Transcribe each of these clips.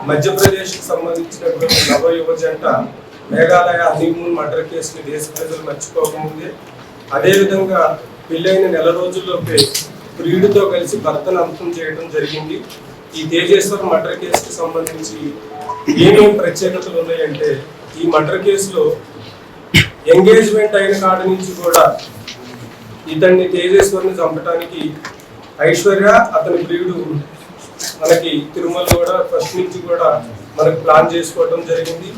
మధ్యప్రదేశ్కి సంబంధించినటువంటి నవ యువ జంట మేఘాలయ హనీమూన్ మర్డర్ కేసుని దేశ ప్రజలు మర్చిపోకముందే, అదేవిధంగా పెళ్ళైన నెల రోజుల్లోపే ప్రియుడితో కలిసి భర్తను అంతం చేయడం జరిగింది. ఈ తేజేశ్వర్ మర్డర్ కేసుకి సంబంధించి ఏమేమి ప్రత్యేకతలు ఉన్నాయంటే, ఈ మర్డర్ కేసులో ఎంగేజ్మెంట్ అయిన కాడి నుంచి కూడా ఇతన్ని తేజేశ్వర్ని చంపడానికి ఐశ్వర్య అతని ప్రియుడు మనకి తిరుమల కూడా ఫస్ట్ నుంచి కూడా మనకు ప్లాన్ చేసుకోవడం జరిగింది.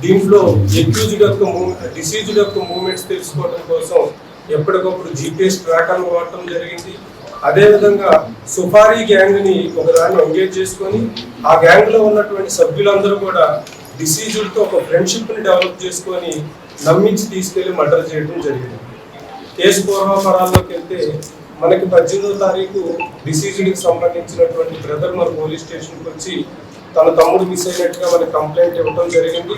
దీంట్లో డిసీజ్డ్ యొక్క మూవ్మెంట్స్ తెలుసుకోవడం కోసం ఎప్పటికప్పుడు GPS ట్రాకర్లు వాడటం జరిగింది. అదేవిధంగా సుఫారీ గ్యాంగ్ని ఒకదాన్ని ఎంగేజ్ చేసుకొని ఆ గ్యాంగ్లో ఉన్నటువంటి సభ్యులందరూ కూడా డిసీజ్డ్తో ఒక ఫ్రెండ్షిప్ని డెవలప్ చేసుకొని నమ్మించి తీసుకెళ్లి మర్డర్ చేయడం జరిగింది. కేసు పూర్వాపరాల్లోకి వెళ్తే మనకి 18వ తారీఖు డిసీజ్డ్కి సంబంధించినటువంటి బ్రదర్ మన పోలీస్ స్టేషన్కి వచ్చి తన తమ్ముడు మిస్ అయినట్టుగా మనకి కంప్లైంట్ ఇవ్వడం జరిగింది.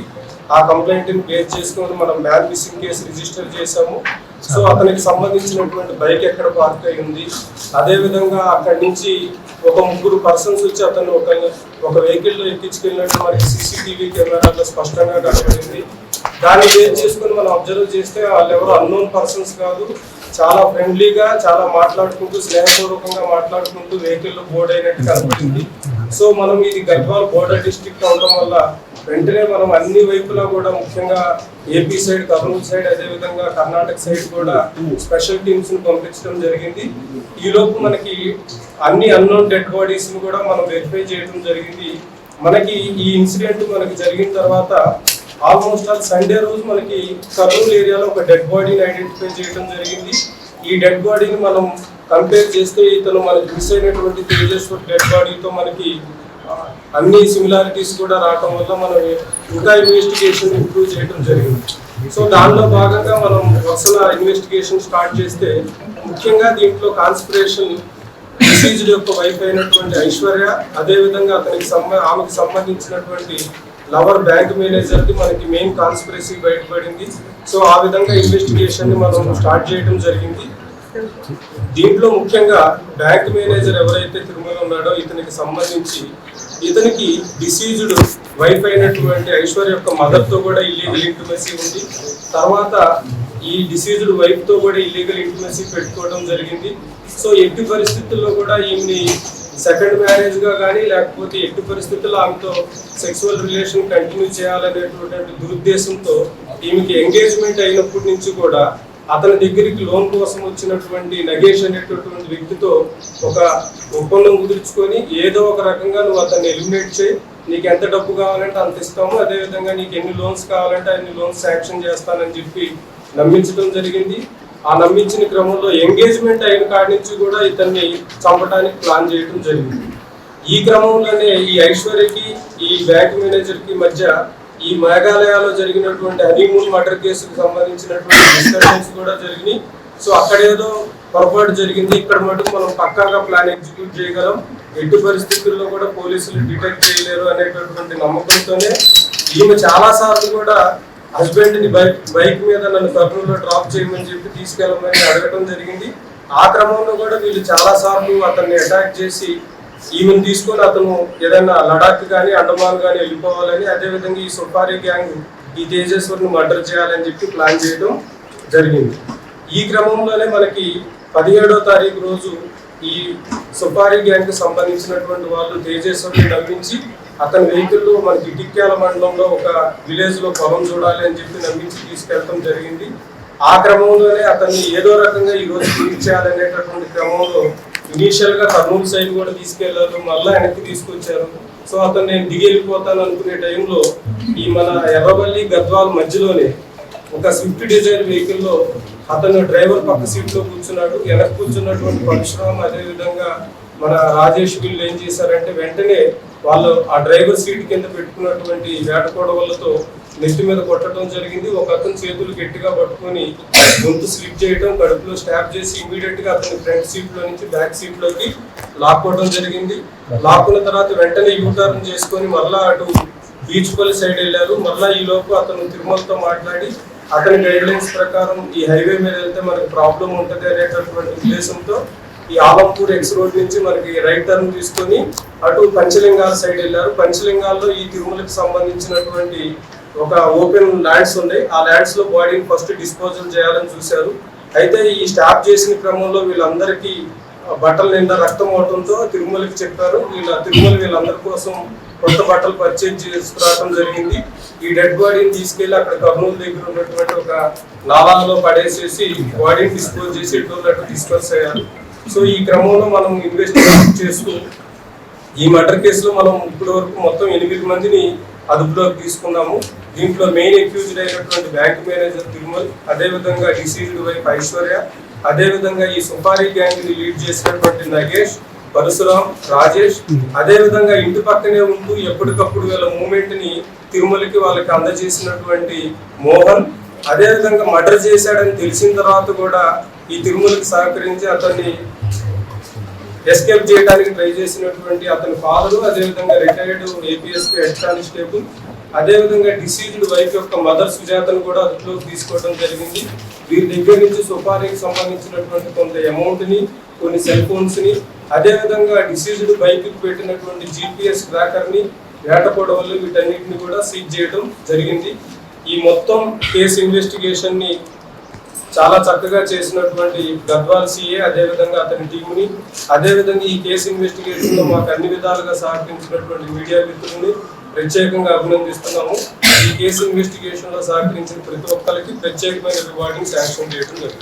ఆ కంప్లైంట్ని బేస్ చేసుకొని మనం మ్యాన్ మిస్సింగ్ కేసు రిజిస్టర్ చేశాము. సో అతనికి సంబంధించినటువంటి బైక్ ఎక్కడ పార్క్ అయి ఉంది, అదేవిధంగా అక్కడి నుంచి ఒక 3 పర్సన్స్ వచ్చి అతను ఒక వెహికల్లో ఎక్కించుకెళ్ళినట్టు మనకి CCTV కెమెరాలో స్పష్టంగా కనబడింది. దాన్ని బేస్ చేసుకుని మనం అబ్జర్వ్ చేస్తే వాళ్ళు ఎవరు అన్నోన్ పర్సన్స్ కాదు, చాలా ఫ్రెండ్లీగా చాలా మాట్లాడుకుంటూ స్నేహపూర్వకంగా మాట్లాడుకుంటూ వెహికల్లో బోర్డ్ అయినట్టు కనపడింది. సో మనం ఇది గద్వాల్ బోర్డర్ డిస్ట్రిక్ట్ అవడం వల్ల వెంటనే మనం అన్ని వైపులా కూడా ముఖ్యంగా AP సైడ్, కర్నూలు సైడ్, అదేవిధంగా కర్ణాటక సైడ్ కూడా స్పెషల్ టీమ్స్ ని పంపించడం జరిగింది. ఈలోపు మనకి అన్ని అన్నోన్ డెడ్ బాడీస్ ని కూడా మనం వెరిఫై చేయడం జరిగింది. మనకి ఈ ఇన్సిడెంట్ మనకి జరిగిన తర్వాత ఆల్మోస్ట్ ఆల్ సండే రోజు మనకి కర్నూలు ఏరియాలో ఒక డెడ్ బాడీని ఐడెంటిఫై చేయడం జరిగింది. ఈ డెడ్ బాడీని మనం కంపేర్ చేస్తే ఇతను మనకి మిస్ అయినటువంటి తేజేశ్వర్ డెడ్ బాడీతో మనకి అన్ని సిమిలారిటీస్ కూడా రావడం వల్ల మనం ఇంకా ఇన్వెస్టిగేషన్ ఇంప్రూవ్ చేయడం జరిగింది. సో దానిలో భాగంగా మనం అసలు ఇన్వెస్టిగేషన్ స్టార్ట్ చేస్తే ముఖ్యంగా దీంట్లో కాన్స్పిరేషన్ డిసీజ్డ్ యొక్క వైఫ్ అయినటువంటి ఐశ్వర్య, అదేవిధంగా ఆమెకు సంబంధించినటువంటి లవర్ బ్యాంక్ మేనేజర్ కి మనకి మెయిన్ కాన్స్పిరసీ బయటపడింది. సో ఆ విధంగా ఇన్వెస్టిగేషన్ ని మనం స్టార్ట్ చేయడం జరిగింది. దీంట్లో ముఖ్యంగా బ్యాంక్ మేనేజర్ ఎవరైతే తిరుమల ఉన్నాడో ఇతనికి సంబంధించి ఇతనికి డిసీజ్డ్ వైఫ్ అయినటువంటి ఐశ్వర్య యొక్క మదర్ తో కూడా ఇల్లీగల్ ఇంటిమసీ ఉంది. తర్వాత ఈ డిసీజ్డ్ వైఫ్ తో కూడా ఇల్లీగల్ ఇంటిమసీ పెట్టుకోవడం జరిగింది. సో ఎట్టి పరిస్థితుల్లో కూడా ఈమెని సెకండ్ మ్యారేజ్ గా కానీ లేకపోతే ఎట్టి పరిస్థితుల్లో ఆమెతో సెక్సువల్ రిలేషన్ కంటిన్యూ చేయాలనేటువంటి దురుద్దేశంతో ఈమెకి ఎంగేజ్మెంట్ అయినప్పటి నుంచి కూడా అతని దగ్గరికి లోన్ కోసం వచ్చినటువంటి నగేష్ అనేటటువంటి వ్యక్తితో ఒక ఒప్పందం కుదుర్చుకొని ఏదో ఒక రకంగా నువ్వు అతన్ని ఎలిమినేట్ చేయి, నీకు ఎంత డబ్బు కావాలంటే అంత ఇస్తాము, అదేవిధంగా నీకు ఎన్ని లోన్స్ కావాలంటే అన్ని లోన్స్ శాంక్షన్ చేస్తానని చెప్పి నమ్మించడం జరిగింది. ఆ నమ్మించిన క్రమంలో ఎంగేజ్మెంట్ అయిన కాడి నుంచి కూడా ఇతన్ని చంపడానికి ప్లాన్ చేయడం జరిగింది. ఈ క్రమంలోనే ఈ ఐశ్వర్యకి ఈ బ్యాంక్ మేనేజర్కి మధ్య ఈ మేఘాలయలో జరిగినటువంటి హనీమూన్ మర్డర్ కేసుకు సంబంధించినటువంటి డిస్కషన్స్ కూడా జరిగినాయి. సో అక్కడేదో పొరపాటు జరిగింది, ఇక్కడ మటుకు మనం పక్కాగా ప్లాన్ ఎగ్జిక్యూట్ చేయగలం, ఎట్టి పరిస్థితుల్లో కూడా పోలీసులు డిటెక్ట్ చేయలేరు అనేటటువంటి నమ్మకంతోనే ఈమె చాలా సార్లు కూడా హస్బెండ్ ని బైక్ మీద నన్ను కర్నూలులో డ్రాప్ చేయమని చెప్పి తీసుకెళ్ళమని అడగడం జరిగింది. ఆ క్రమంలో కూడా వీళ్ళు చాలా సార్లు అతన్ని అటాక్ చేసి ఈమెను తీసుకొని అతను ఏదైనా లడాక్ కానీ అండమాన్ కానీ వెళ్ళిపోవాలని, అదేవిధంగా ఈ సుఫారీ గ్యాంగ్ ఈ తేజేశ్వర్ని మర్డర్ చేయాలని చెప్పి ప్లాన్ చేయడం జరిగింది. ఈ క్రమంలోనే మనకి 17వ తారీఖు రోజు ఈ సుఫారీ గ్యాంగ్ కి సంబంధించినటువంటి వాళ్ళు తేజేశ్వర్ని నమ్మించి అతని వెహికల్లో మనకి టిక్యాల మండలంలో ఒక విలేజ్ లో పొలం చూడాలి అని చెప్పి నమ్మించి తీసుకెళ్ళడం జరిగింది. ఆ క్రమంలోనే అతన్ని ఏదో రకంగా ఈ రోజు తీర్చేయాలనేటటువంటి క్రమంలో ఇనీషియల్ గా కర్నూలు సైడ్ కూడా తీసుకెళ్లారు, మళ్ళా వెనక్కి తీసుకొచ్చారు. సో అతను నేను దిగి వెళ్ళిపోతాను అనుకునే టైంలో ఈ మన ఎర్రబల్లి గద్వాల్ మధ్యలోనే ఒక స్విఫ్ట్ డిజైర్ వెహికల్లో అతను డ్రైవర్ పక్క సీట్ లో కూర్చున్నాడు. వెనక్కి కూర్చున్నటువంటి పరశురామ్ అదేవిధంగా మన రాజేష్ వీళ్ళు ఏం చేశారంటే వెంటనే వాళ్ళు ఆ డ్రైవర్ సీట్ కింద పెట్టుకున్నటువంటి వేటకోడవలతో నెత్తి మీద కొట్టడం జరిగింది. ఒక అతను చేతులు గట్టిగా పట్టుకొని గొంతు స్లిప్ చేయడం, కడుపులో స్టాప్ చేసి ఇమీడియట్ గా అతని ఫ్రంట్ సీట్ లో నుంచి బ్యాక్ సీట్ లోకి లాక్కోవడం జరిగింది. లాక్కున్న తర్వాత వెంటనే యూటర్న్ చేసుకొని మళ్ళా అటు బీచ్పల్లి సైడ్ వెళ్ళారు. మళ్ళా ఈ లోపు అతను తిరుమలతో మాట్లాడి అతని గైడ్ లైన్స్ ప్రకారం ఈ హైవే మీద వెళ్తే మనకు ప్రాబ్లం ఉంటుంది అనేటటువంటి ఉద్దేశంతో ఈ ఆలంపూర్ ఎక్స్ రోడ్ నుంచి మనకి రైట్ టర్న్ తీసుకొని అటు పంచలింగాల సైడ్ వెళ్ళారు. పంచలింగాల్లో ఈ తిరుమలకి సంబంధించినటువంటి ఒక ఓపెన్ ల్యాండ్స్ ఉన్నాయి. ఆ ల్యాండ్స్ లో బాడీని ఫస్ట్ డిస్పోజల్ చేయాలని చూశారు. అయితే ఈ స్టాప్ చేసిన క్రమంలో వీళ్ళందరికీ బట్టల నిండా రక్తం అవడంతో తిరుమలకి చెప్పారు. వీళ్ళందరి కోసం కొత్త బట్టలు పర్చేజ్ చేసుకురావడం జరిగింది. ఈ డెడ్ బాడీని తీసుకెళ్లి అక్కడ కర్నూలు దగ్గర ఉన్నటువంటి ఒక నాలాలో పడేసేసి బాడీని డిస్పోజ్ చేసి ఎటువంటి డిస్పర్స్ అయ్యారు. సో ఈ క్రమంలో మనం ఇన్వెస్టిగేషన్ చేస్తూ ఈ మర్డర్ కేసులో మనం ఇప్పటి వరకు మొత్తం 8 మందిని అదుపులోకి తీసుకున్నాము. దీంట్లో మెయిన్ అక్యూజ్డ్ అయినటువంటి బ్యాంక్ మేనేజర్ తిరుమల్, అదేవిధంగా డిసీజ్డ్ వైఫ్ ఐశ్వర్య, అదేవిధంగా ఈ సుపారీ గ్యాంగ్ ని లీడ్ చేసినటువంటి నగేష్, పరశురాం, రాజేష్, అదేవిధంగా ఇంటి పక్కనే ఉంటూ ఎప్పటికప్పుడు వీళ్ళ మూమెంట్ ని తిరుమలకి వాళ్ళకి అందజేసినటువంటి మోహన్, అదేవిధంగా మర్డర్ చేశాడని తెలిసిన తర్వాత కూడా ఈ తిరుమలకి సహకరించి అతన్ని ఎస్కేప్ చేయడానికి ట్రై చేసినటువంటి అతని ఫాదరు, అదేవిధంగా రిటైర్డ్ ఏపీఎస్పీ హెడ్ కానిస్టేబుల్, అదేవిధంగా డిసీజ్డ్ వైఫ్ యొక్క మదర్ సుజాతను కూడా అదుపులోకి తీసుకోవడం జరిగింది. వీరి దగ్గర నుంచి సుపారీకి సంబంధించినటువంటి కొంత అమౌంట్ ని, కొన్ని సెల్ ఫోన్స్ ని, అదేవిధంగా డిసీజ్డ్ బైక్ పెట్టినటువంటి జీపీఎస్ ట్రాకర్ ని, వేట పొడవలు, వీటన్నిటిని కూడా సీజ్ చేయడం జరిగింది. ఈ మొత్తం కేసు ఇన్వెస్టిగేషన్ ని చాలా చక్కగా చేసినటువంటి గద్వాల్ సిఏ, అదేవిధంగా అతని టీంని, అదేవిధంగా ఈ కేసు ఇన్వెస్టిగేషన్ లో మాకు అన్ని విధాలుగా సహకరించినటువంటి మీడియా మిత్రుల్ని ప్రత్యేకంగా అభినందిస్తున్నాము. ఈ కేసు ఇన్వెస్టిగేషన్ లో సహకరించిన ప్రతి ఒక్కరికి ప్రత్యేకమైన రివార్డింగ్ శాంక్షన్ చేయడం జరుగుతుంది.